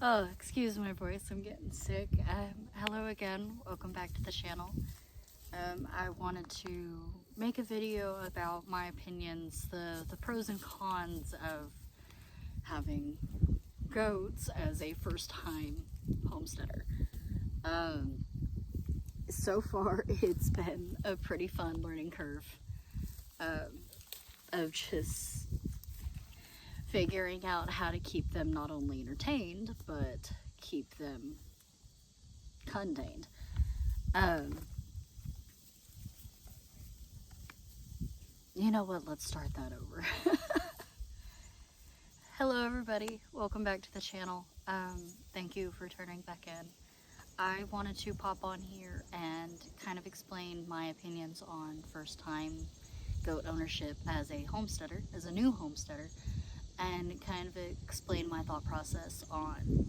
Oh, excuse my voice, I'm getting sick. Hello again, welcome back to the channel. I wanted to make a video about my opinions, the pros and cons of having goats as a first-time homesteader. So far, it's been a pretty fun learning curve of just figuring out how to keep them not only entertained, but keep them contained. You know what, let's start that over. Hello everybody, welcome back to the channel. Thank you for turning back in. I wanted to pop on here and kind of explain my opinions on first time goat ownership as a homesteader, as a new homesteader, and kind of explain my thought process on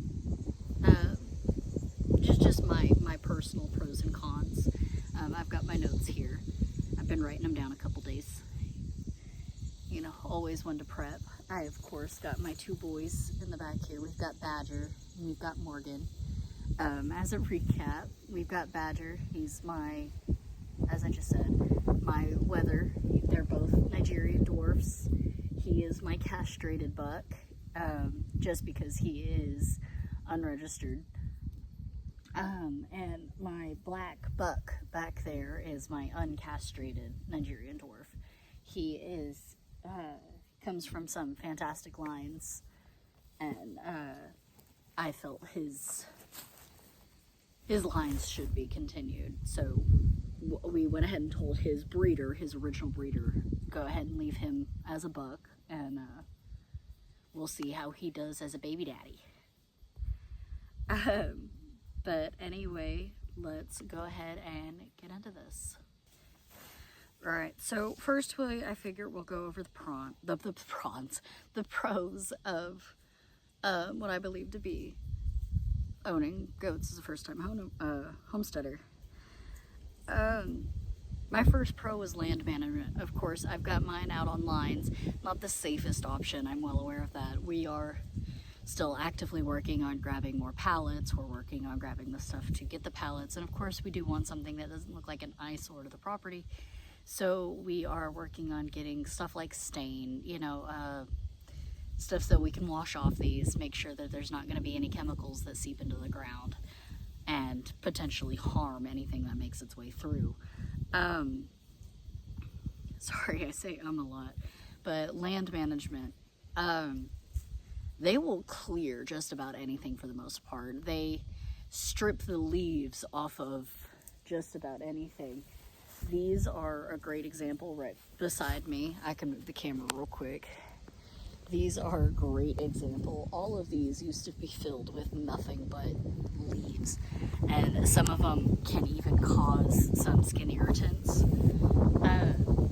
just my personal pros and cons. I've got my notes here. I've been writing them down a couple days. You know, always one to prep. I, of course, got my two boys in the back here. We've got Badger and we've got Morgan. As a recap, we've got Badger. He's my, as I just said, my wether. They're both Nigerian dwarfs. He is my castrated buck, just because he is unregistered. And my black buck back there is my uncastrated Nigerian dwarf. He is, comes from some fantastic lines, and I felt his lines should be continued. So we went ahead and told his breeder, his original breeder, go ahead and leave him as a buck, and we'll see how he does as a baby daddy. But anyway, let's go ahead and get into this. Alright, so first I figure we'll go over the pros of what I believe to be owning goats as a first-time homesteader. My first pro was land management. Of course, I've got mine out on lines. Not the safest option, I'm well aware of that. We are still actively working on grabbing more pallets. We're working on grabbing the stuff to get the pallets, and of course we do want something that doesn't look like an eyesore to the property. So we are working on getting stuff like stain, you know, stuff so we can wash off these, make sure that there's not going to be any chemicals that seep into the ground and potentially harm anything that makes its way through. Sorry, I say a lot, but land management, they will clear just about anything for the most part. They strip the leaves off of just about anything. These are a great example right beside me. I can move the camera real quick. These are a great example. All of these used to be filled with nothing but leaves, and some of them can even cause some skin irritants.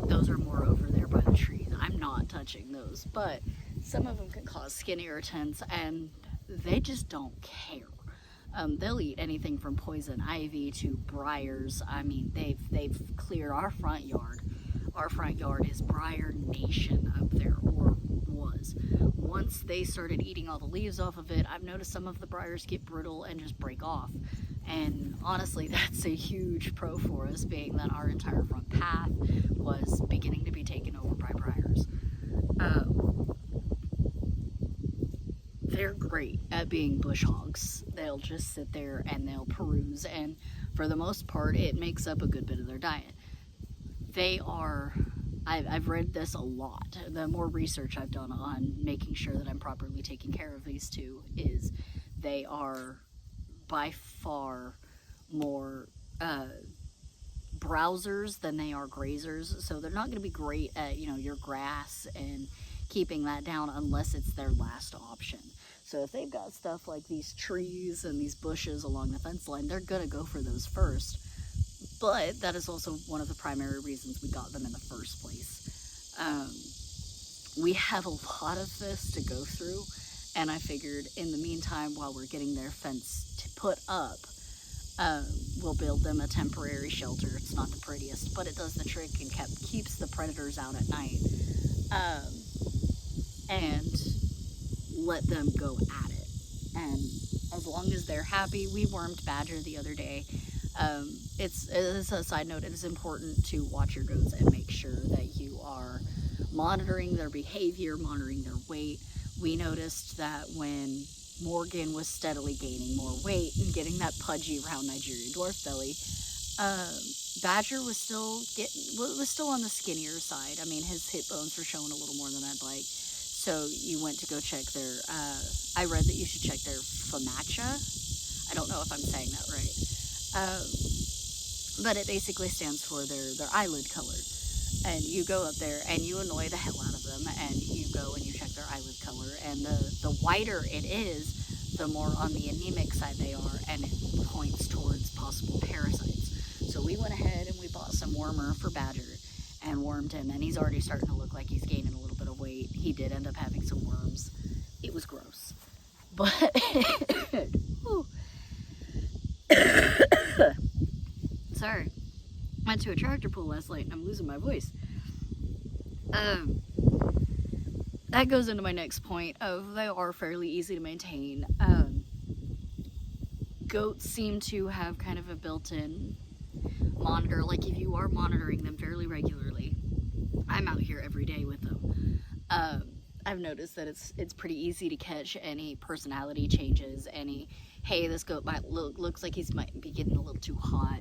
Those are more over there by the tree. I'm not touching those, but some of them can cause skin irritants, and they just don't care. They'll eat anything from poison ivy to briars. I mean, they've cleared our front yard. Our front yard is briar nation up there, or was. Once they started eating all the leaves off of it, I've noticed some of the briars get brittle and just break off. And honestly, that's a huge pro for us, being that our entire front path was beginning to be taken over by briars. They're great at being bush hogs. They'll just sit there and they'll peruse, and for the most part, it makes up a good bit of their diet. They are, I've read this a lot. The more research I've done on making sure that I'm properly taking care of these two is they are by far more browsers than they are grazers. So they're not going to be great at, you know, your grass and keeping that down unless it's their last option. So if they've got stuff like these trees and these bushes along the fence line, they're going to go for those first. But that is also one of the primary reasons we got them in the first place. We have a lot of this to go through, and I figured in the meantime, while we're getting their fence to put up, we'll build them a temporary shelter. It's not the prettiest, but it does the trick and keeps the predators out at night. And let them go at it. And as long as they're happy, we wormed badger the other day. It's a side note, it is important to watch your goats and make sure that you are monitoring their behavior, monitoring their weight. We noticed that when Morgan was steadily gaining more weight and getting that pudgy round Nigerian dwarf belly, Badger was still on the skinnier side. I mean, his hip bones were showing a little more than I'd like. So you went to go check their, I read that you should check their FAMACHA. I don't know if I'm saying that right. But it basically stands for their eyelid color. And you go up there and you annoy the hell out of them, and you go and you check their eyelid color. And the whiter it is, the more on the anemic side they are, and it points towards possible parasites. So we went ahead and we bought some wormer for Badger and wormed him, and he's already starting to look like he's gaining a little bit of weight. He did end up having some worms. It was gross. But sorry. Went to a tractor pull last night and I'm losing my voice. That goes into my next point of they are fairly easy to maintain. Goats seem to have kind of a built-in monitor. Like if you are monitoring them fairly regularly, I'm out here every day with them. I've noticed that it's pretty easy to catch any personality changes, any, hey, this goat looks like might be getting a little too hot.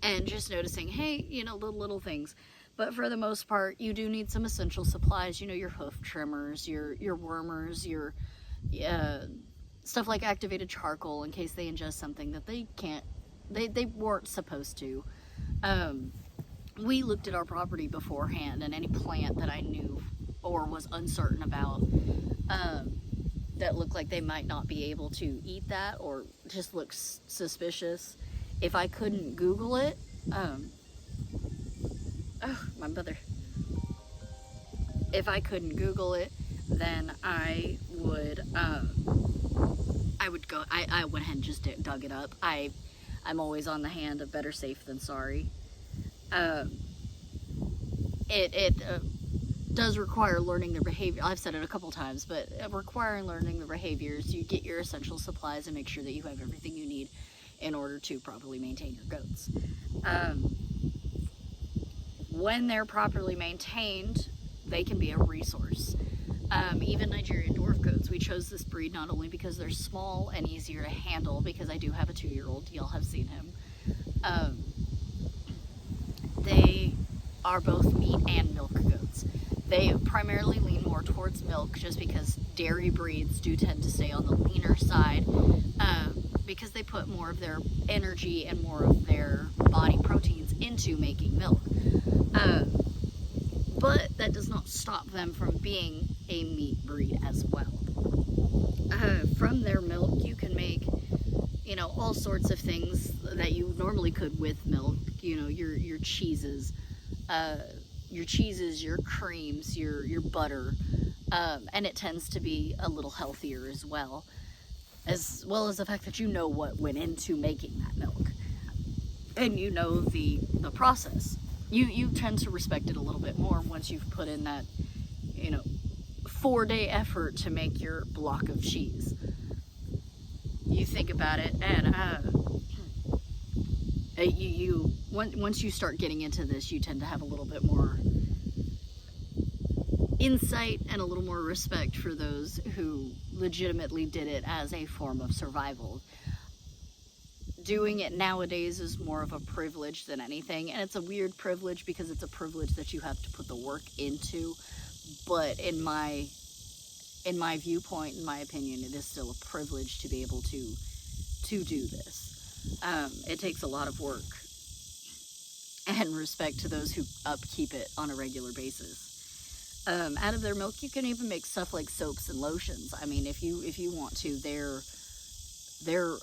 And just noticing, hey, little things. But for the most part, you do need some essential supplies, your hoof trimmers, your wormers, your stuff like activated charcoal in case they ingest something that they weren't supposed to. We looked at our property beforehand, and any plant that I knew or was uncertain about that looked like they might not be able to eat that or just looks suspicious, if I couldn't Google it, my mother. If I couldn't Google it, then I would go. I went ahead and just dug it up. I'm always on the hand of better safe than sorry. It does require learning their behavior. I've said it a couple times, but requiring learning the behaviors, you get your essential supplies and make sure that you have everything you need in order to properly maintain your goats. When they're properly maintained, they can be a resource. Even Nigerian dwarf goats, we chose this breed not only because they're small and easier to handle, because I do have a 2-year-old, y'all have seen him. They are both meat and milk goats. They primarily lean more towards milk just because dairy breeds do tend to stay on the leaner side, because they put more of their energy and more of their body proteins into making milk. But that does not stop them from being a meat breed as well. From their milk, you can make, all sorts of things that you normally could with milk. Your cheeses, your creams, your butter, and it tends to be a little healthier as well as the fact that what went into making that milk, and the process. You tend to respect it a little bit more once you've put in that 4-day effort to make your block of cheese. You think about it, and once you start getting into this, you tend to have a little bit more insight and a little more respect for those who legitimately did it as a form of survival. Doing it nowadays is more of a privilege than anything, and it's a weird privilege because it's a privilege that you have to put the work into. But in my viewpoint, in my opinion, it is still a privilege to be able to do this. It takes a lot of work and respect to those who upkeep it on a regular basis. Out of their milk, you can even make stuff like soaps and lotions. I mean, if you want to, their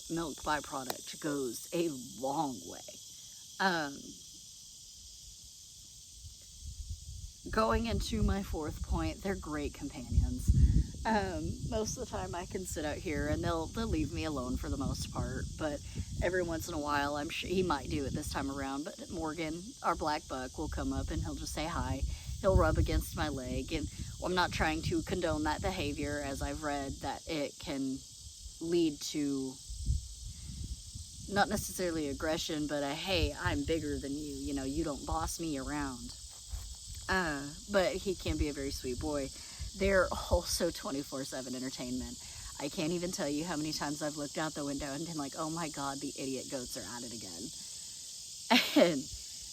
milk byproduct goes a long way. Going into my 4th point, they're great companions. Most of the time I can sit out here and they'll leave me alone for the most part, but every once in a while, I'm sure he might do it this time around, but Morgan, our black buck, will come up and he'll just say hi. He'll rub against my leg, I'm not trying to condone that behavior, as I've read that it can lead to not necessarily aggression, but a hey, I'm bigger than you, you know, you don't boss me around. But he can be a very sweet boy. They're also 24/7 entertainment. I can't even tell you how many times I've looked out the window and been like, oh my god, the idiot goats are at it again. And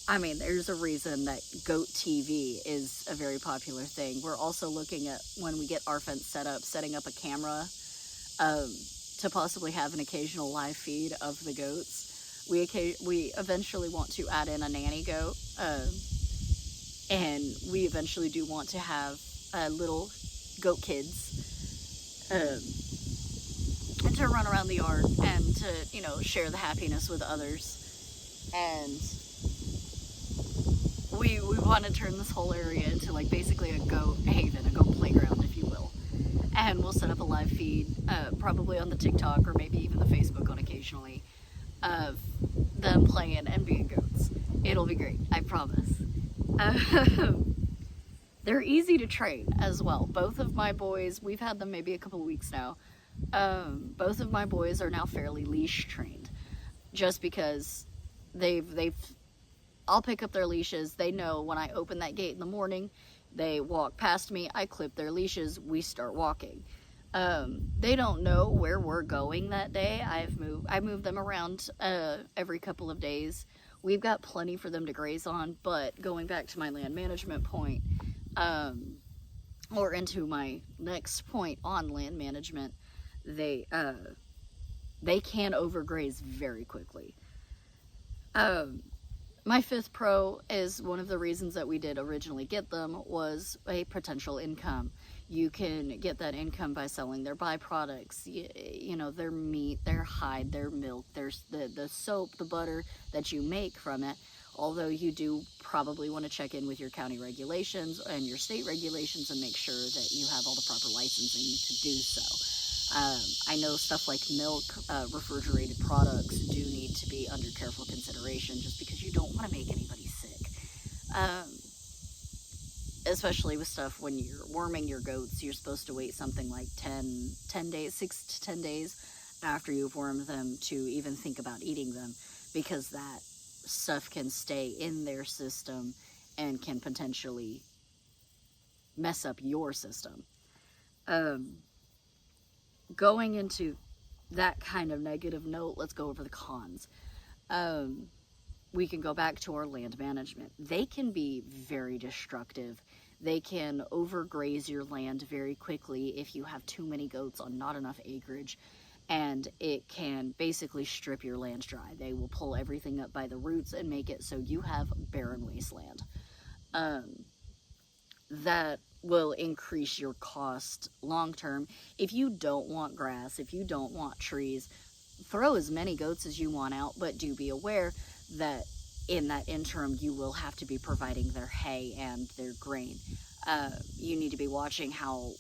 I mean, there's a reason that goat TV is a very popular thing. We're also looking at, when we get our fence set up, setting up a camera to possibly have an occasional live feed of the goats. We eventually want to add in a nanny goat, and we eventually do want to have little goat kids and to run around the yard and to, you know, share the happiness with others. And we want to turn this whole area into like basically a goat haven, a goat playground, if you will. And we'll set up a live feed, probably on the TikTok or maybe even the Facebook on occasionally, of them playing and being goats. It'll be great, I promise. They're easy to train as well. Both of my boys, we've had them maybe a couple of weeks now. Both of my boys are now fairly leash trained, just because I'll pick up their leashes. They know when I open that gate in the morning, they walk past me, I clip their leashes, we start walking. They don't know where we're going that day. I move them around every couple of days. We've got plenty for them to graze on, but going back to my land management point, or into my next point on land management, they can overgraze very quickly. My fifth pro is one of the reasons that we did originally get them was a potential income. You can get that income by selling their byproducts, you know, their meat, their hide, their milk, there's the soap, the butter that you make from it. Although you do probably want to check in with your county regulations and your state regulations and make sure that you have all the proper licensing to do so. I know stuff like milk, refrigerated products do need to be under careful consideration just because you don't want to make anybody sick. Especially with stuff when you're worming your goats, you're supposed to wait something like 10 days, 6 to 10 days after you've wormed them to even think about eating them, because that stuff can stay in their system and can potentially mess up your system. Going into that kind of negative note, let's go over the cons. We can go back to our land management. They can be very destructive. They can overgraze your land very quickly if you have too many goats on not enough acreage, and it can basically strip your land dry. They will pull everything up by the roots and make it so you have barren wasteland. That will increase your cost long term. If you don't want grass, if you don't want trees, throw as many goats as you want out, but do be aware that in that interim you will have to be providing their hay and their grain. You need to be watching how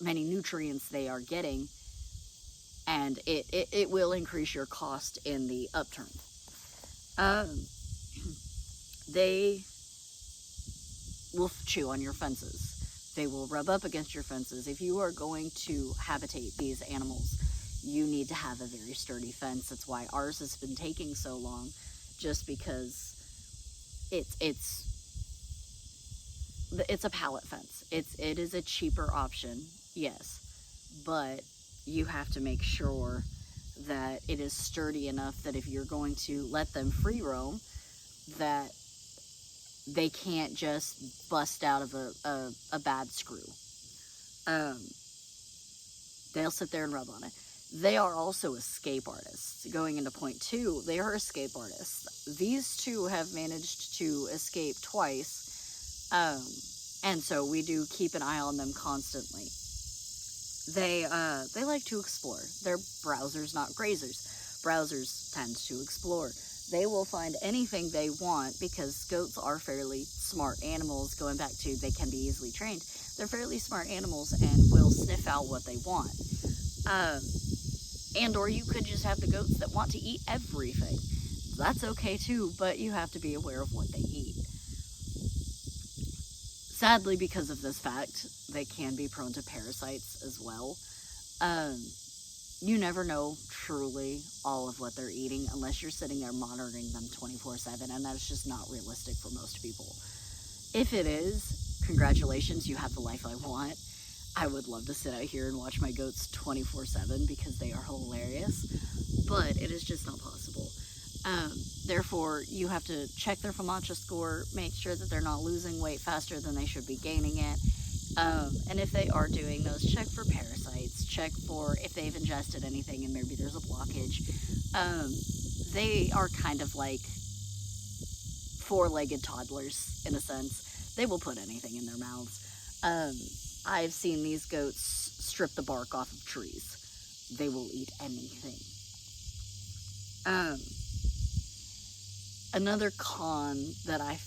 many nutrients they are getting, and it will increase your cost in the upturn. They will chew on your fences. They will rub up against your fences. If you are going to habitate these animals, you need to have a very sturdy fence. That's why ours has been taking so long, just because it's a pallet fence. It is a cheaper option, yes, but you have to make sure that it is sturdy enough that if you're going to let them free roam, that they can't just bust out of a bad screw. They'll sit there and rub on it. They are also escape artists. Going into point 2, they are escape artists. These two have managed to escape twice, and so we do keep an eye on them constantly. They like to explore. They're browsers, not grazers. Browsers tend to explore. They will find anything they want because goats are fairly smart animals. Going back to they can be easily trained. They're fairly smart animals and will sniff out what they want. And or you could just have the goats that want to eat everything. That's okay too, but you have to be aware of what they eat. Sadly, because of this fact, they can be prone to parasites as well. Um, you never know truly all of what they're eating unless you're sitting there monitoring them 24/7, and that's just not realistic for most people. If it is, congratulations, you have the life I want. I would love to sit out here and watch my goats 24/7 because they are hilarious, but it is just not possible. Therefore, you have to check their FOMACHA score, make sure that they're not losing weight faster than they should be gaining it. And if they are doing those, check for parasites, check for if they've ingested anything and maybe there's a blockage. They are kind of like four-legged toddlers in a sense. They will put anything in their mouths. I've seen these goats strip the bark off of trees. They will eat anything. Another con that I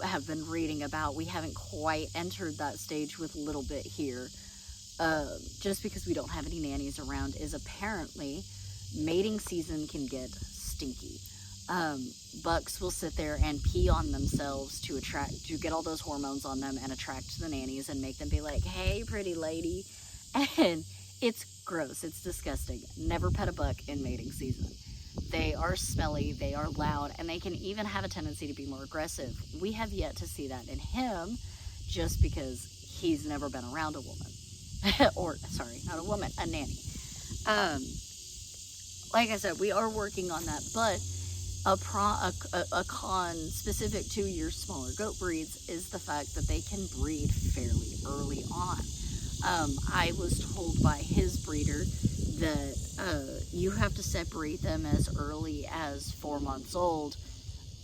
have been reading about, we haven't quite entered that stage with Little Bit here, just because we don't have any nannies around, is apparently mating season can get stinky. Bucks will sit there and pee on themselves to get all those hormones on them and attract the nannies and make them be like, hey, pretty lady. And it's gross. It's disgusting. Never pet a buck in mating season. They are smelly, they are loud, and they can even have a tendency to be more aggressive. We have yet to see that in him just because he's never been around a woman. Or, sorry, not a woman, a nanny. Like I said, we are working on that, but a con specific to your smaller goat breeds is the fact that they can breed fairly early on. I was told by his breeder that you have to separate them as early as 4 months old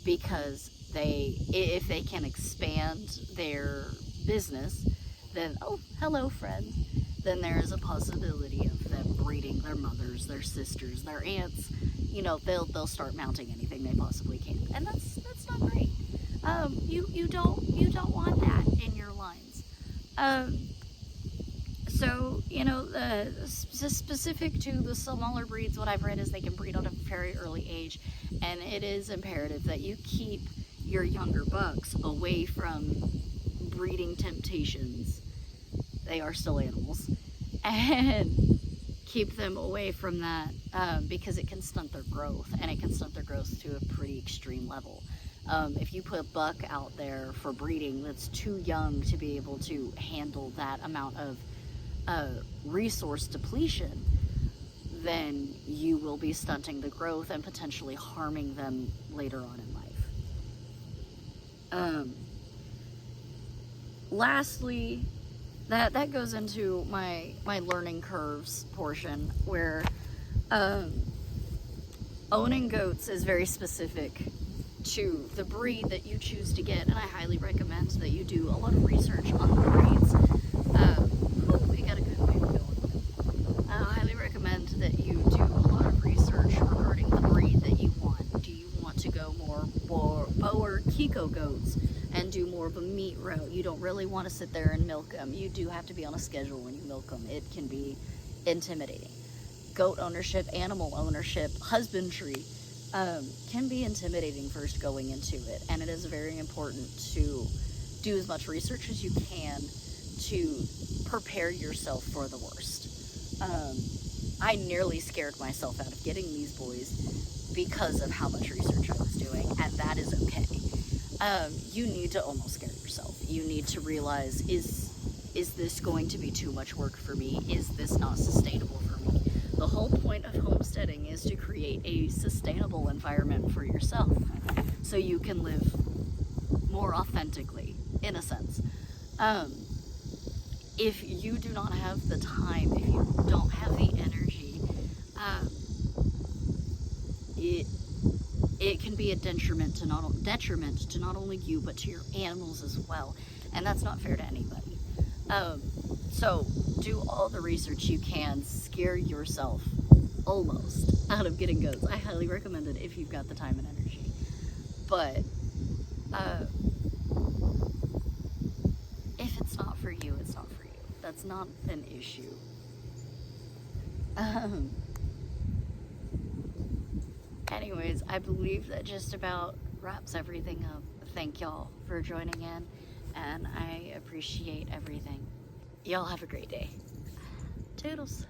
because if they can expand their business, then, oh, hello friend, then there is a possibility of them breeding their mothers, their sisters, their aunts. You know, they'll start mounting anything they possibly can, and that's not great. You don't want that in your lines. So, you know, specific to the smaller breeds, what I've read is they can breed at a very early age, and it is imperative that you keep your younger bucks away from breeding temptations. They are still animals, and keep them away from that because it can stunt their growth, and it can stunt their growth to a pretty extreme level. If you put a buck out there for breeding that's too young to be able to handle that amount of resource depletion, then you will be stunting the growth and potentially harming them later on in life. Lastly, that goes into my learning curves portion, where owning goats is very specific to the breed that you choose to get, and I highly recommend that you do a lot of research on the breeds. We got a good baby going. I highly recommend that you do a lot of research regarding the breed that you want. Do you want to go more Boer Kiko goats and do more of a meat route? You don't really want to sit there and milk them. You do have to be on a schedule when you milk them. It can be intimidating. Goat ownership, animal ownership, husbandry can be intimidating first going into it, and it is very important to do as much research as you can to prepare yourself for the worst. I nearly scared myself out of getting these boys because of how much research I was doing, and that is okay. You need to almost scare yourself. You need to realize, is this going to be too much work for me? Is this not sustainable for me? The whole point of homesteading is to create a sustainable environment for yourself so you can live more authentically, in a sense. If you do not have the time, if you don't have the energy, it can be a detriment to not only you, but to your animals as well. And that's not fair to anybody. So do all the research you can, scare yourself almost out of getting goats. I highly recommend it if you've got the time and energy. But if it's not for you, it's not for you. That's not an issue. Anyways, I believe that just about wraps everything up. Thank y'all for joining in, and I appreciate everything. Y'all have a great day. Toodles.